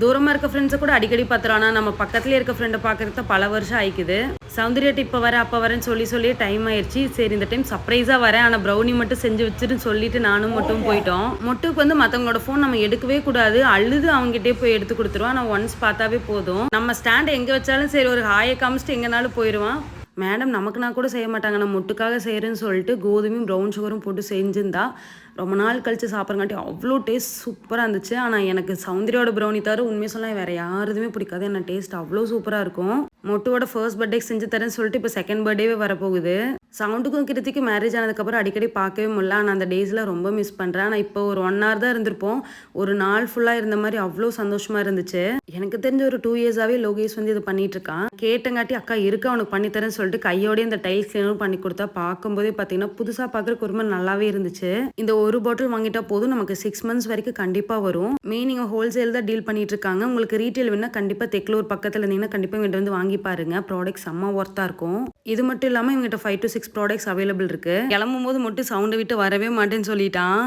தூரமாக இருக்க ஃப்ரெண்ட்ஸை கூட அடிக்கடி பார்த்துருவோம். ஆனால் நம்ம பக்கத்துலேயே இருக்க ஃப்ரெண்டை பார்க்குறது பல வருஷம் ஆயிக்குது. சௌந்தர்யாட்ட இப்போ வரேன் அப்போ வரேன்னு சொல்லி டைம் ஆயிடுச்சு. சரி இந்த டைம் சர்ப்ரைஸாக வரேன், ஆனால் ப்ரௌனி மட்டும் செஞ்சு வச்சுட்டு சொல்லிட்டு நானும் மட்டும் போயிட்டோம். மொட்டுக்கு வந்து மற்றவங்களோட ஃபோன் நம்ம எடுக்கவே கூடாது, அழுது அவங்ககிட்டே போய் எடுத்து கொடுத்துருவோம். ஆனால் ஒன்ஸ் பார்த்தாவே போதும். நம்ம ஸ்டாண்ட் எங்கே வச்சாலும் சரி ஒரு ஹாயை காமிச்சிட்டு எங்கேனாலும் போயிடுவான். மேடம் நமக்குனா கூட செய்ய மாட்டாங்க, நம்ம முட்டுக்காக செய்கிறேன்னு சொல்லிட்டு கோதுமையும் ப்ரௌன் சுகரும் போட்டு செஞ்சுருந்தா ரொம்ப நாள் கழித்து சாப்பிட்றங்காட்டி அவ்வளோ டேஸ்ட் சூப்பராக இருந்துச்சு. ஆனால் எனக்கு சௌந்தர்யோட ப்ரௌனி தவிர உண்மையை சொன்னால் வேறு யாருதுமே பிடிக்காது. என்ன டேஸ்ட் அவ்வளோ சூப்பராக இருக்கும். மொட்டுவோட ஃபர்ஸ்ட் பர்த்டே செஞ்சு தரேன்னு சொல்லிட்டு இப்போ செகண்ட் பர்த்டேவே வரப்போகுது. சவுண்டுக்கும் கிருத்திக்கும் மேரேஜ் ஆனதுக்கப்புறம் அடிக்கடி பார்க்கவே முடியல. ஆனால் அந்த டேஸில் ரொம்ப மிஸ் பண்ணுறேன். ஆனால் இப்போ ஒரு 1 hour தான் இருந்திருப்போம். ஒரு நாள் ஃபுல்லாக இருந்த மாதிரி அவ்வளோ சந்தோஷமாக இருந்துச்சு. எனக்கு தெரிஞ்ச ஒரு 2 yearsஆவே லோகேஷ் வந்து இது பண்ணிட்டு இருக்கான். கேட்டங்காட்டி அக்கா இருக்க அவனுக்கு பண்ணித்தரேன்னு சொல்லிட்டு கையோடய இந்த டைல்ஸ் கிளீனும் பண்ணி கொடுத்தா பார்க்கும்போதே பார்த்தீங்கன்னா புதுசாக பார்க்குறக்கு ரொம்ப நல்லாவே இருந்துச்சு. இந்த ஒரு பாட்டில் வாங்கிட்டா போதும், நமக்கு 6 months வரைக்கும் கண்டிப்பாக வரும். நீங்கள் ஹோல்சேல் தான் டீல் பண்ணிட்டு இருக்காங்க. உங்களுக்கு ரீட்டெயில் வேணா கண்டிப்பாக தெக்லூர் பக்கத்தில் இருந்தீங்கன்னா கண்டிப்பாக இவங்க வந்து வாங்கி பாருங்க. ப்ராடக்ட் செம்ம ஒர்த்தாக இருக்கும். இது மட்டும் இல்லாமல் இவங்ககிட்ட 5 to 6 ப்ராடக்ட்ஸ் அவைலபிள் இருக்கு. கிளம்பும் போது மட்டும் சவுண்டை விட்டு வரவே மாட்டேன்னு சொல்லிட்டான்.